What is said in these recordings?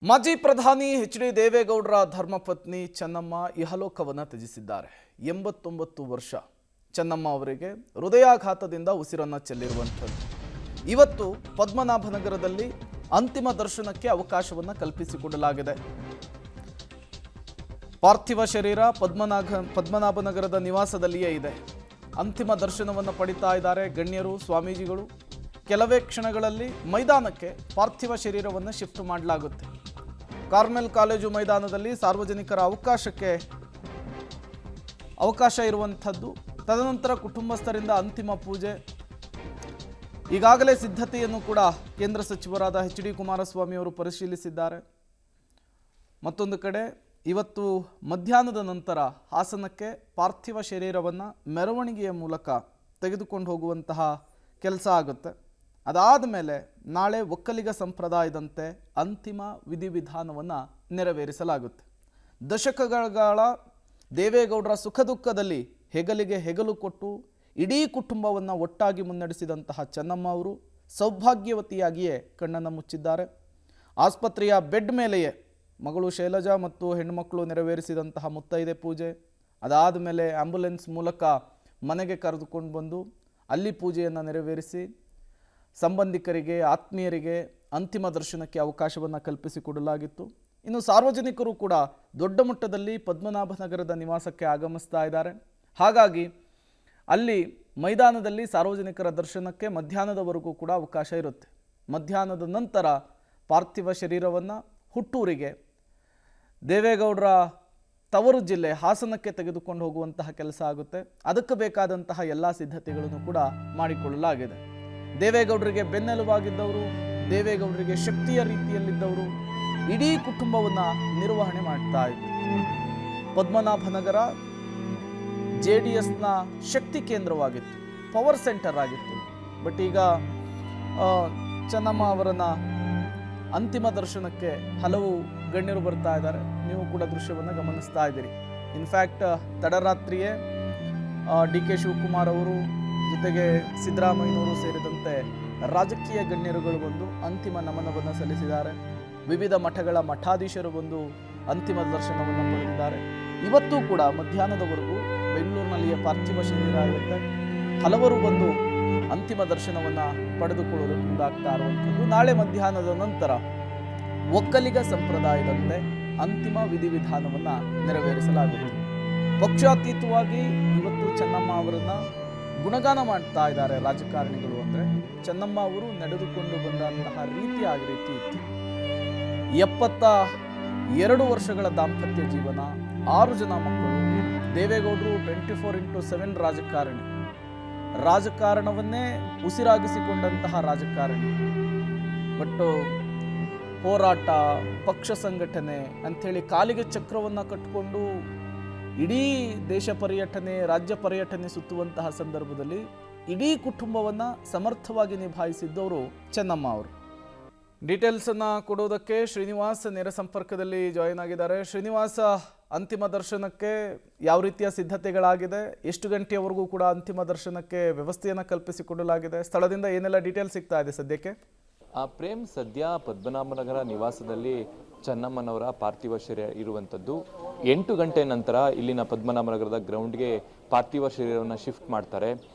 ಮಾಜಿ ಪ್ರಧಾನಿ ಎಚ್.ಡಿ. ದೇವೇಗೌಡರ ಧರ್ಮಪತ್ನಿ ಚೆನ್ನಮ್ಮ ಇಹಲೋಕವನ್ನು ತ್ಯಜಿಸಿದ್ದಾರೆ. 89 ವರ್ಷ ಚೆನ್ನಮ್ಮ ಅವರಿಗೆ ಹೃದಯಾಘಾತದಿಂದ ಉಸಿರನ್ನು ಚೆಲ್ಲಿರುವಂಥದ್ದು. ಇವತ್ತು ಪದ್ಮನಾಭನಗರದಲ್ಲಿ ಅಂತಿಮ ದರ್ಶನಕ್ಕೆ ಅವಕಾಶವನ್ನು ಕಲ್ಪಿಸಿಕೊಡಲಾಗಿದೆ. ಪಾರ್ಥಿವ ಶರೀರ ಪದ್ಮನಾಭನಗರದ ನಿವಾಸದಲ್ಲಿಯೇ ಇದೆ. ಅಂತಿಮ ದರ್ಶನವನ್ನು ಪಡಿತಾ ಇದ್ದಾರೆ ಗಣ್ಯರು, ಸ್ವಾಮೀಜಿಗಳು. ಕೆಲವೇ ಕ್ಷಣಗಳಲ್ಲಿ ಮೈದಾನಕ್ಕೆ ಪಾರ್ಥಿವ ಶರೀರವನ್ನು ಶಿಫ್ಟ್ ಮಾಡಲಾಗುತ್ತೆ. ಕಾರ್ಮೆಲ್ ಕಾಲೇಜು ಮೈದಾನದಲ್ಲಿ ಸಾರ್ವಜನಿಕರ ಅವಕಾಶ ಇರುವಂಥದ್ದು. ತದನಂತರ ಕುಟುಂಬಸ್ಥರಿಂದ ಅಂತಿಮ ಪೂಜೆ. ಈಗಾಗಲೇ ಸಿದ್ಧತೆಯನ್ನು ಕೂಡ ಕೇಂದ್ರ ಸಚಿವರಾದ ಎಚ್.ಡಿ. ಕುಮಾರಸ್ವಾಮಿ ಅವರು ಪರಿಶೀಲಿಸಿದ್ದಾರೆ. ಮತ್ತೊಂದು ಕಡೆ ಇವತ್ತು ಮಧ್ಯಾಹ್ನದ ನಂತರ ಹಾಸನಕ್ಕೆ ಪಾರ್ಥಿವ ಶರೀರವನ್ನು ಮೆರವಣಿಗೆಯ ಮೂಲಕ ತೆಗೆದುಕೊಂಡು ಹೋಗುವಂತಹ ಕೆಲಸ ಆಗುತ್ತೆ. ಅದಾದ ಮೇಲೆ ನಾಳೆ ಒಕ್ಕಲಿಗ ಸಂಪ್ರದಾಯದಂತೆ ಅಂತಿಮ ವಿಧಿವಿಧಾನವನ್ನು ನೆರವೇರಿಸಲಾಗುತ್ತೆ. ದಶಕಗಳ ದೇವೇಗೌಡರ ಸುಖ ದುಃಖದಲ್ಲಿ ಹೆಗಲಿಗೆ ಹೆಗಲು ಕೊಟ್ಟು ಇಡೀ ಕುಟುಂಬವನ್ನು ಒಟ್ಟಾಗಿ ಮುನ್ನಡೆಸಿದಂತಹ ಚೆನ್ನಮ್ಮ ಅವರು ಸೌಭಾಗ್ಯವತಿಯಾಗಿಯೇ ಕಣ್ಣನ್ನು ಮುಚ್ಚಿದ್ದಾರೆ. ಆಸ್ಪತ್ರೆಯ ಬೆಡ್ ಮೇಲೆಯೇ ಮಗಳು ಶೈಲಜಾ ಮತ್ತು ಹೆಣ್ಣುಮಕ್ಕಳು ನೆರವೇರಿಸಿದಂತಹ ಮುತ್ತೈದೆ ಪೂಜೆ. ಅದಾದ ಮೇಲೆ ಆಂಬ್ಯುಲೆನ್ಸ್ ಮೂಲಕ ಮನೆಗೆ ಕರೆದುಕೊಂಡು ಬಂದು ಅಲ್ಲಿ ಪೂಜೆಯನ್ನು ನೆರವೇರಿಸಿ ಸಂಬಂಧಿಕರಿಗೆ, ಆತ್ಮೀಯರಿಗೆ ಅಂತಿಮ ದರ್ಶನಕ್ಕೆ ಅವಕಾಶವನ್ನು ಕಲ್ಪಿಸಿಕೊಡಲಾಗಿತ್ತು. ಇನ್ನು ಸಾರ್ವಜನಿಕರು ಕೂಡ ದೊಡ್ಡ ಮಟ್ಟದಲ್ಲಿ ಪದ್ಮನಾಭನಗರದ ನಿವಾಸಕ್ಕೆ ಆಗಮಿಸ್ತಾ ಇದ್ದಾರೆ. ಹಾಗಾಗಿ ಅಲ್ಲಿ ಮೈದಾನದಲ್ಲಿ ಸಾರ್ವಜನಿಕರ ದರ್ಶನಕ್ಕೆ ಮಧ್ಯಾಹ್ನದವರೆಗೂ ಕೂಡ ಅವಕಾಶ ಇರುತ್ತೆ. ಮಧ್ಯಾಹ್ನದ ನಂತರ ಪಾರ್ಥಿವ ಶರೀರವನ್ನು ಹುಟ್ಟೂರಿಗೆ, ದೇವೇಗೌಡರ ತವರು ಜಿಲ್ಲೆ ಹಾಸನಕ್ಕೆ ತೆಗೆದುಕೊಂಡು ಹೋಗುವಂತಹ ಕೆಲಸ ಆಗುತ್ತೆ. ಅದಕ್ಕೆ ಬೇಕಾದಂತಹ ಎಲ್ಲ ಸಿದ್ಧತೆಗಳನ್ನು ಕೂಡ ಮಾಡಿಕೊಳ್ಳಲಾಗಿದೆ. ದೇವೇಗೌಡರಿಗೆ ಬೆನ್ನೆಲುಬಾಗಿದ್ದವರು, ದೇವೇಗೌಡರಿಗೆ ಶಕ್ತಿಯ ರೀತಿಯಲ್ಲಿದ್ದವರು ಇಡೀ ಕುಟುಂಬವನ್ನು ನಿರ್ವಹಣೆ ಮಾಡ್ತಾ ಇದ್ರು. ಪದ್ಮನಾಭನಗರ JDSನ ಶಕ್ತಿ ಕೇಂದ್ರವಾಗಿತ್ತು, ಪವರ್ ಸೆಂಟರ್ ಆಗಿತ್ತು. ಬಟ್ ಈಗ ಚೆನ್ನಮ್ಮ ಅವರನ್ನ ಅಂತಿಮ ದರ್ಶನಕ್ಕೆ ಹಲವು ಗಣ್ಯರು ಬರ್ತಾ ಇದ್ದಾರೆ. ನೀವು ಕೂಡ ದೃಶ್ಯವನ್ನು ಗಮನಿಸ್ತಾ ಇದ್ದೀರಿ. ಇನ್ಫ್ಯಾಕ್ಟ್ ತಡರಾತ್ರಿಯೇ DK ಶಿವಕುಮಾರ್ ಅವರು ಜೊತೆಗೆ ಸಿದ್ದರಾಮಯ್ಯನವರು ಸೇರಿದಂತೆ ರಾಜಕೀಯ ಗಣ್ಯರುಗಳು ಬಂದು ಅಂತಿಮ ನಮನವನ್ನು ಸಲ್ಲಿಸಿದ್ದಾರೆ. ವಿವಿಧ ಮಠಗಳ ಮಠಾಧೀಶರು ಬಂದು ಅಂತಿಮ ದರ್ಶನವನ್ನು ಪಡೆದಿದ್ದಾರೆ. ಇವತ್ತು ಕೂಡ ಮಧ್ಯಾಹ್ನದವರೆಗೂ ಬೆಂಗಳೂರಿನಲ್ಲಿಯೇ ಪಾರ್ಥಿವ ಶರೀರ ಇರುತ್ತೆ. ಹಲವರು ಬಂದು ಅಂತಿಮ ದರ್ಶನವನ್ನು ಪಡೆದುಕೊಳ್ಳಲು ಮುಂದಾಗ್ತಾ ಇರುವಂಥದ್ದು. ನಾಳೆ ಮಧ್ಯಾಹ್ನದ ನಂತರ ಒಕ್ಕಲಿಗ ಸಂಪ್ರದಾಯದಂತೆ ಅಂತಿಮ ವಿಧಿವಿಧಾನವನ್ನು ನೆರವೇರಿಸಲಾಗುತ್ತದೆ. ಪಕ್ಷಾತೀತವಾಗಿ ಇವತ್ತು ಚೆನ್ನಮ್ಮ ಅವರನ್ನು ಗುಣಗಾನ ಮಾಡ್ತಾ ಇದ್ದಾರೆ ರಾಜಕಾರಣಿಗಳು. ಅಂದರೆ ಚೆನ್ನಮ್ಮ ಅವರು ನಡೆದುಕೊಂಡು ಬಂದಂತಹ ರೀತಿ ಇತ್ತು. 72 ವರ್ಷಗಳ ದಾಂಪತ್ಯ ಜೀವನ, 6 ಜನ ಮಕ್ಕಳು. ದೇವೇಗೌಡರು 24x7 ರಾಜಕಾರಣವನ್ನೇ ಉಸಿರಾಗಿಸಿಕೊಂಡಂತಹ ರಾಜಕಾರಣಿ. ಬಟ್ ಹೋರಾಟ, ಪಕ್ಷ ಸಂಘಟನೆ ಅಂಥೇಳಿ ಕಾಲಿಗೆ ಚಕ್ರವನ್ನು ಕಟ್ಟಿಕೊಂಡು ಇಡೀ ದೇಶ ಪರ್ಯಟನೆ, ರಾಜ್ಯ ಪರ್ಯಟನೆ ಸುತ್ತುವಂತಹ ಸಂದರ್ಭದಲ್ಲಿ ಇಡೀ ಕುಟುಂಬವನ್ನು ಸಮರ್ಥವಾಗಿ ನಿಭಾಯಿಸಿದ್ದವರು ಚೆನ್ನಮ್ಮ ಅವರು. ಡೀಟೇಲ್ಸನ್ನು ಕೊಡೋದಕ್ಕೆ ಶ್ರೀನಿವಾಸ್ ನೇರ ಸಂಪರ್ಕದಲ್ಲಿ ಜಾಯಿನ್ ಆಗಿದ್ದಾರೆ. ಶ್ರೀನಿವಾಸ, ಅಂತಿಮ ದರ್ಶನಕ್ಕೆ ಯಾವ ರೀತಿಯ ಸಿದ್ಧತೆಗಳಾಗಿದೆ? ಎಷ್ಟು ಗಂಟೆಯವರೆಗೂ ಕೂಡ ಅಂತಿಮ ದರ್ಶನಕ್ಕೆ ವ್ಯವಸ್ಥೆಯನ್ನು ಕಲ್ಪಿಸಿಕೊಡಲಾಗಿದೆ? ಸ್ಥಳದಿಂದ ಏನೆಲ್ಲ ಡೀಟೇಲ್ಸ್ ಸಿಗ್ತಾ ಇದೆ ಸದ್ಯಕ್ಕೆ? ಪ್ರೇಮ್, ಸದ್ಯ ಪದ್ಮನಾಭನಗರ ನಿವಾಸದಲ್ಲಿ ಚೆನ್ನಮ್ಮನವರ ಪಾರ್ಥಿವ ಶರೀರ ಇರುವಂಥದ್ದು. 8 ಗಂಟೆ ನಂತರ ಇಲ್ಲಿನ ಪದ್ಮನಾಭನಗರದ ಗ್ರೌಂಡ್ಗೆ ಪಾರ್ಥಿವ ಶರೀರವನ್ನು ಶಿಫ್ಟ್ ಮಾಡ್ತಾರೆ.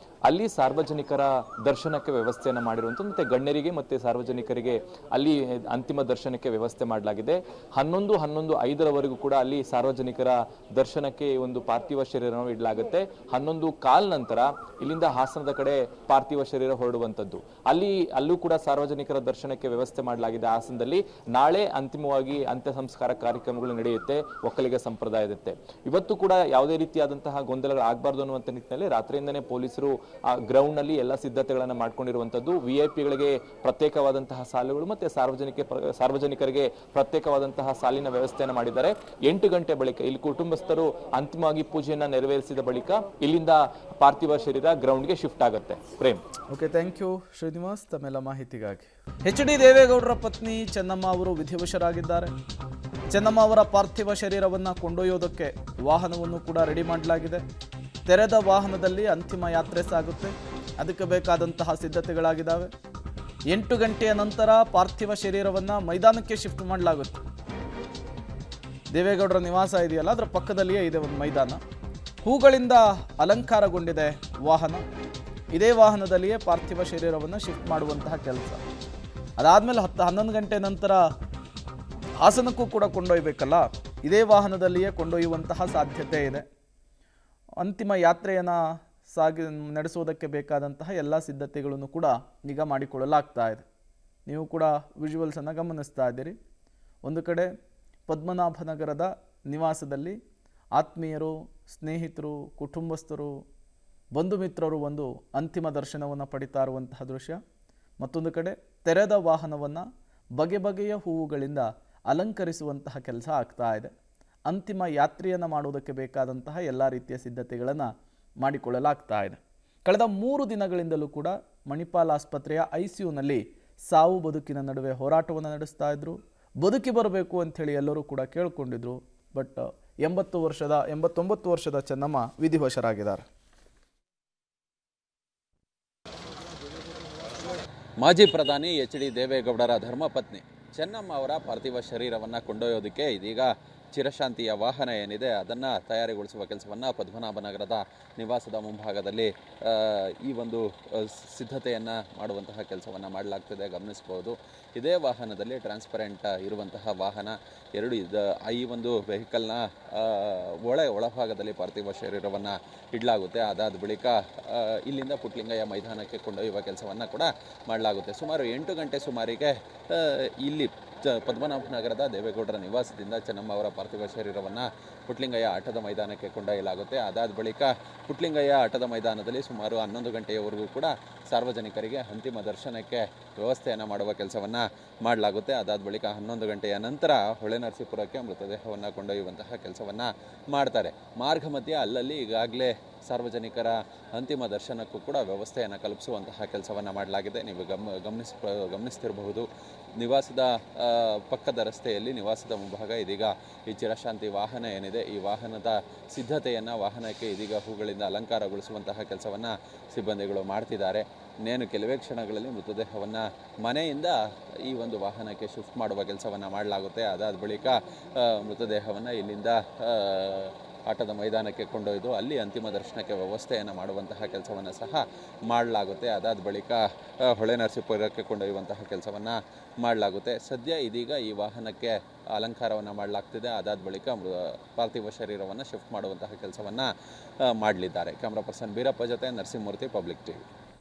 ಅಲ್ಲಿ ಸಾರ್ವಜನಿಕರ ದರ್ಶನಕ್ಕೆ ವ್ಯವಸ್ಥೆಯನ್ನು ಮಾಡಿರುವಂಥದ್ದು, ಮತ್ತು ಗಣ್ಯರಿಗೆ ಮತ್ತು ಸಾರ್ವಜನಿಕರಿಗೆ ಅಲ್ಲಿ ಅಂತಿಮ ದರ್ಶನಕ್ಕೆ ವ್ಯವಸ್ಥೆ ಮಾಡಲಾಗಿದೆ. 11:05 ಕೂಡ ಅಲ್ಲಿ ಸಾರ್ವಜನಿಕರ ದರ್ಶನಕ್ಕೆ ಒಂದು ಪಾರ್ಥಿವ ಶರೀರವನ್ನು ಇಡಲಾಗುತ್ತೆ. 11:15 ನಂತರ ಇಲ್ಲಿಂದ ಹಾಸನದ ಕಡೆ ಪಾರ್ಥಿವ ಶರೀರ ಹೊರಡುವಂಥದ್ದು. ಅಲ್ಲೂ ಕೂಡ ಸಾರ್ವಜನಿಕರ ದರ್ಶನಕ್ಕೆ ವ್ಯವಸ್ಥೆ ಮಾಡಲಾಗಿದೆ. ಹಾಸನದಲ್ಲಿ ನಾಳೆ ಅಂತಿಮವಾಗಿ ಅಂತ್ಯ ಸಂಸ್ಕಾರ ಕಾರ್ಯಕ್ರಮಗಳು ನಡೆಯುತ್ತೆ ಒಕ್ಕಲಿಗ ಸಂಪ್ರದಾಯದಂತೆ. ಇವತ್ತು ಕೂಡ ಯಾವುದೇ ರೀತಿಯಾದಂತಹ ಗೊಂದಲಗಳು ಆಗಬಾರ್ದು ಅನ್ನುವಂಥ ನಿಟ್ಟಿನಲ್ಲಿ ರಾತ್ರಿಯಿಂದನೇ ಪೊಲೀಸರು ಆ ಗ್ರೌಂಡ್ ನಲ್ಲಿ ಎಲ್ಲ ಸಿದ್ಧತೆಗಳನ್ನು ಮಾಡ್ಕೊಂಡಿರುವಂತದ್ದು. VIP-ಗಳಿಗೆ ಪ್ರತ್ಯೇಕವಾದಂತಹ ಸಾಲುಗಳು ಮತ್ತೆ ಸಾರ್ವಜನಿಕರಿಗೆ ಪ್ರತ್ಯೇಕವಾದಂತಹ ಸಾಲಿನ ವ್ಯವಸ್ಥೆಯನ್ನು ಮಾಡಿದ್ದಾರೆ. 8 ಗಂಟೆ ಬಳಿಕ ಇಲ್ಲಿ ಕುಟುಂಬಸ್ಥರು ಅಂತಿಮವಾಗಿ ಪೂಜೆಯನ್ನ ನೆರವೇರಿಸಿದ ಬಳಿಕ ಇಲ್ಲಿಂದ ಪಾರ್ಥಿವ ಶರೀರ ಗ್ರೌಂಡ್ಗೆ ಶಿಫ್ಟ್ ಆಗುತ್ತೆ. Prem, okay, thank you Srinivas ತಮ್ಮೆಲ್ಲ ಮಾಹಿತಿಗಾಗಿ. ಎಚ್.ಡಿ. ದೇವೇಗೌಡರ ಪತ್ನಿ ಚೆನ್ನಮ್ಮ ಅವರು ವಿಧಿವಶರಾಗಿದ್ದಾರೆ. ಚೆನ್ನಮ್ಮ ಅವರ ಪಾರ್ಥಿವ ಶರೀರವನ್ನು ಕೊಂಡೊಯ್ಯೋದಕ್ಕೆ ವಾಹನವನ್ನು ಕೂಡ ರೆಡಿ ಮಾಡಲಾಗಿದೆ. ತೆರೆದ ವಾಹನದಲ್ಲಿ ಅಂತಿಮ ಯಾತ್ರೆ ಸಾಗುತ್ತೆ. ಅದಕ್ಕೆ ಬೇಕಾದಂತಹ ಸಿದ್ಧತೆಗಳಾಗಿದ್ದಾವೆ. 8 ಗಂಟೆಯ ನಂತರ ಪಾರ್ಥಿವ ಶರೀರವನ್ನು ಮೈದಾನಕ್ಕೆ ಶಿಫ್ಟ್ ಮಾಡಲಾಗುತ್ತೆ. ದೇವೇಗೌಡರ ನಿವಾಸ ಇದೆಯಲ್ಲ ಅದರ ಪಕ್ಕದಲ್ಲಿಯೇ ಇದೆ ಒಂದು ಮೈದಾನ. ಹೂಗಳಿಂದ ಅಲಂಕಾರಗೊಂಡಿದೆ ವಾಹನ. ಇದೇ ವಾಹನದಲ್ಲಿಯೇ ಪಾರ್ಥಿವ ಶರೀರವನ್ನು ಶಿಫ್ಟ್ ಮಾಡುವಂತಹ ಕೆಲಸ. ಅದಾದಮೇಲೆ 11 ಗಂಟೆ ನಂತರ ಹಾಸನಕ್ಕೂ ಕೂಡ ಕೊಂಡೊಯ್ಯಬೇಕಲ್ಲ, ಇದೇ ವಾಹನದಲ್ಲಿಯೇ ಕೊಂಡೊಯ್ಯುವಂತಹ ಸಾಧ್ಯತೆ ಇದೆ. ಅಂತಿಮ ಯಾತ್ರೆಯನ್ನು ನಡೆಸುವುದಕ್ಕೆ ಬೇಕಾದಂತಹ ಎಲ್ಲ ಸಿದ್ಧತೆಗಳನ್ನು ಕೂಡ ಈಗ ಮಾಡಿಕೊಳ್ಳಲಾಗ್ತಾ ಇದೆ. ನೀವು ಕೂಡ ವಿಜುವಲ್ಸನ್ನು ಗಮನಿಸ್ತಾ ಇದ್ದೀರಿ. ಒಂದು ಕಡೆ ಪದ್ಮನಾಭನಗರದ ನಿವಾಸದಲ್ಲಿ ಆತ್ಮೀಯರು, ಸ್ನೇಹಿತರು, ಕುಟುಂಬಸ್ಥರು, ಬಂಧು ಮಿತ್ರರು ಒಂದು ಅಂತಿಮ ದರ್ಶನವನ್ನು ಪಡಿತಾ ಇರುವಂತಹ ದೃಶ್ಯ. ಮತ್ತೊಂದು ಕಡೆ ತೆರೆದ ವಾಹನವನ್ನು ಬಗೆ ಬಗೆಯ ಹೂವುಗಳಿಂದ ಅಲಂಕರಿಸುವಂತಹ ಕೆಲಸ ಆಗ್ತಾ ಇದೆ. ಅಂತಿಮ ಯಾತ್ರೆಯನ್ನು ಮಾಡುವುದಕ್ಕೆ ಬೇಕಾದಂತಹ ಎಲ್ಲ ರೀತಿಯ ಸಿದ್ಧತೆಗಳನ್ನು ಮಾಡಿಕೊಳ್ಳಲಾಗ್ತಾ ಇದೆ. ಕಳೆದ 3 ದಿನಗಳಿಂದಲೂ ಕೂಡ ಮಣಿಪಾಲ್ ಆಸ್ಪತ್ರೆಯ ICUನಲ್ಲಿ ಸಾವು ಬದುಕಿನ ನಡುವೆ ಹೋರಾಟವನ್ನು ನಡೆಸ್ತಾ ಇದ್ರು. ಬದುಕಿ ಬರಬೇಕು ಅಂಥೇಳಿ ಎಲ್ಲರೂ ಕೂಡ ಕೇಳ್ಕೊಂಡಿದ್ರು. ಬಟ್ 89 ವರ್ಷದ ಚೆನ್ನಮ್ಮ ವಿಧಿವಶರಾಗಿದ್ದಾರೆ. ಮಾಜಿ ಪ್ರಧಾನಿ HD ದೇವೇಗೌಡರ ಧರ್ಮಪತ್ನಿ ಚೆನ್ನಮ್ಮ ಅವರ ಪಾರ್ಥಿವ ಶರೀರವನ್ನು ಕೊಂಡೊಯ್ಯೋದಕ್ಕೆ ಇದೀಗ ಚಿರಶಾಂತಿಯ ವಾಹನ ಏನಿದೆ ಅದನ್ನು ತಯಾರಿಗೊಳಿಸುವ ಕೆಲಸವನ್ನು ಪದ್ಮನಾಭನಗರದ ನಿವಾಸದ ಮುಂಭಾಗದಲ್ಲಿ ಈ ಒಂದು ಸಿದ್ಧತೆಯನ್ನು ಮಾಡುವಂತಹ ಕೆಲಸವನ್ನು ಮಾಡಲಾಗ್ತಿದೆ. ಗಮನಿಸ್ಬೋದು, ಇದೇ ವಾಹನದಲ್ಲಿ ಟ್ರಾನ್ಸ್ಪರೆಂಟ್ ಇರುವಂತಹ ವಾಹನ ಈ ಒಂದು ವೆಹಿಕಲ್ನ ಒಳಭಾಗದಲ್ಲಿ ಪಾರ್ಥಿವ ಶರೀರವನ್ನು ಇಡಲಾಗುತ್ತೆ. ಅದಾದ ಬಳಿಕ ಇಲ್ಲಿಂದ ಪುಟ್ಲಿಂಗಯ್ಯ ಮೈದಾನಕ್ಕೆ ಕೊಂಡೊಯ್ಯುವ ಕೆಲಸವನ್ನು ಕೂಡ ಮಾಡಲಾಗುತ್ತೆ. ಸುಮಾರು 8 ಗಂಟೆ ಸುಮಾರಿಗೆ ಇಲ್ಲಿ ಪದ್ಮನಾಭನಗರದ ದೇವೇಗೌಡರ ನಿವಾಸದಿಂದ ಚೆನ್ನಮ್ಮ ಅವರ ಪಾರ್ಥಿವ ಶರೀರವನ್ನು ಪುಟ್ಲಿಂಗಯ್ಯ ಆಟದ ಮೈದಾನಕ್ಕೆ ಕೊಂಡೊಯ್ಯಲಾಗುತ್ತೆ. ಅದಾದ ಬಳಿಕ ಪುಟ್ಲಿಂಗಯ್ಯ ಆಟದ ಮೈದಾನದಲ್ಲಿ ಸುಮಾರು 11 ಗಂಟೆಯವರೆಗೂ ಕೂಡ ಸಾರ್ವಜನಿಕರಿಗೆ ಅಂತಿಮ ದರ್ಶನಕ್ಕೆ ವ್ಯವಸ್ಥೆಯನ್ನು ಮಾಡುವ ಕೆಲಸವನ್ನು ಮಾಡಲಾಗುತ್ತೆ. ಅದಾದ ಬಳಿಕ 11 ಗಂಟೆಯ ನಂತರ ಹೊಳೆನರಸೀಪುರಕ್ಕೆ ಮೃತದೇಹವನ್ನು ಕೊಂಡೊಯ್ಯುವಂತಹ ಕೆಲಸವನ್ನು ಮಾಡ್ತಾರೆ. ಮಾರ್ಗ ಮಧ್ಯೆ ಅಲ್ಲಲ್ಲಿ ಈಗಾಗಲೇ ಸಾರ್ವಜನಿಕರ ಅಂತಿಮ ದರ್ಶನಕ್ಕೂ ಕೂಡ ವ್ಯವಸ್ಥೆಯನ್ನು ಕಲ್ಪಿಸುವಂತಹ ಕೆಲಸವನ್ನು ಮಾಡಲಾಗಿದೆ. ನೀವು ಗಮನಿಸ್ತಿರಬಹುದು, ನಿವಾಸದ ಪಕ್ಕದ ರಸ್ತೆಯಲ್ಲಿ ನಿವಾಸದ ಮುಂಭಾಗ ಇದೀಗ ಈ ಚಿರಶಾಂತಿ ವಾಹನ ಏನಿದೆ, ಈ ವಾಹನದ ಸಿದ್ಧತೆಯನ್ನು, ವಾಹನಕ್ಕೆ ಇದೀಗ ಹೂಗಳಿಂದ ಅಲಂಕಾರಗೊಳಿಸುವಂತಹ ಕೆಲಸವನ್ನು ಸಿಬ್ಬಂದಿಗಳು ಮಾಡ್ತಿದ್ದಾರೆ. ಇನ್ನೇನು ಕೆಲವೇ ಕ್ಷಣಗಳಲ್ಲಿ ಮೃತದೇಹವನ್ನು ಮನೆಯಿಂದ ಈ ಒಂದು ವಾಹನಕ್ಕೆ ಶಿಫ್ಟ್ ಮಾಡುವ ಕೆಲಸವನ್ನು ಮಾಡಲಾಗುತ್ತೆ. ಅದಾದ ಬಳಿಕ ಮೃತದೇಹವನ್ನು ಇಲ್ಲಿಂದ ಆಟದ ಮೈದಾನಕ್ಕೆ ಕೊಂಡೊಯ್ದು ಅಲ್ಲಿ ಅಂತಿಮ ದರ್ಶನಕ್ಕೆ ವ್ಯವಸ್ಥೆಯನ್ನು ಮಾಡುವಂತಹ ಕೆಲಸವನ್ನು ಸಹ ಮಾಡಲಾಗುತ್ತೆ. ಅದಾದ ಬಳಿಕ ಹೊಳೆನರಸೀಪುರಕ್ಕೆ ಕೊಂಡೊಯ್ಯುವಂತಹ ಕೆಲಸವನ್ನು ಮಾಡಲಾಗುತ್ತೆ. ಸದ್ಯ ಇದೀಗ ಈ ವಾಹನಕ್ಕೆ ಅಲಂಕಾರವನ್ನು ಮಾಡಲಾಗ್ತಿದೆ. ಅದಾದ ಬಳಿಕ ಪಾರ್ಥಿವ ಶರೀರವನ್ನು ಶಿಫ್ಟ್ ಮಾಡುವಂತಹ ಕೆಲಸವನ್ನು ಮಾಡಲಿದ್ದಾರೆ. ಕ್ಯಾಮ್ರಾ ಪರ್ಸನ್ ಬೀರಪ್ಪ ಜೊತೆ ನರಸಿಂಹಮೂರ್ತಿ, ಪಬ್ಲಿಕ್ ಟಿವಿ.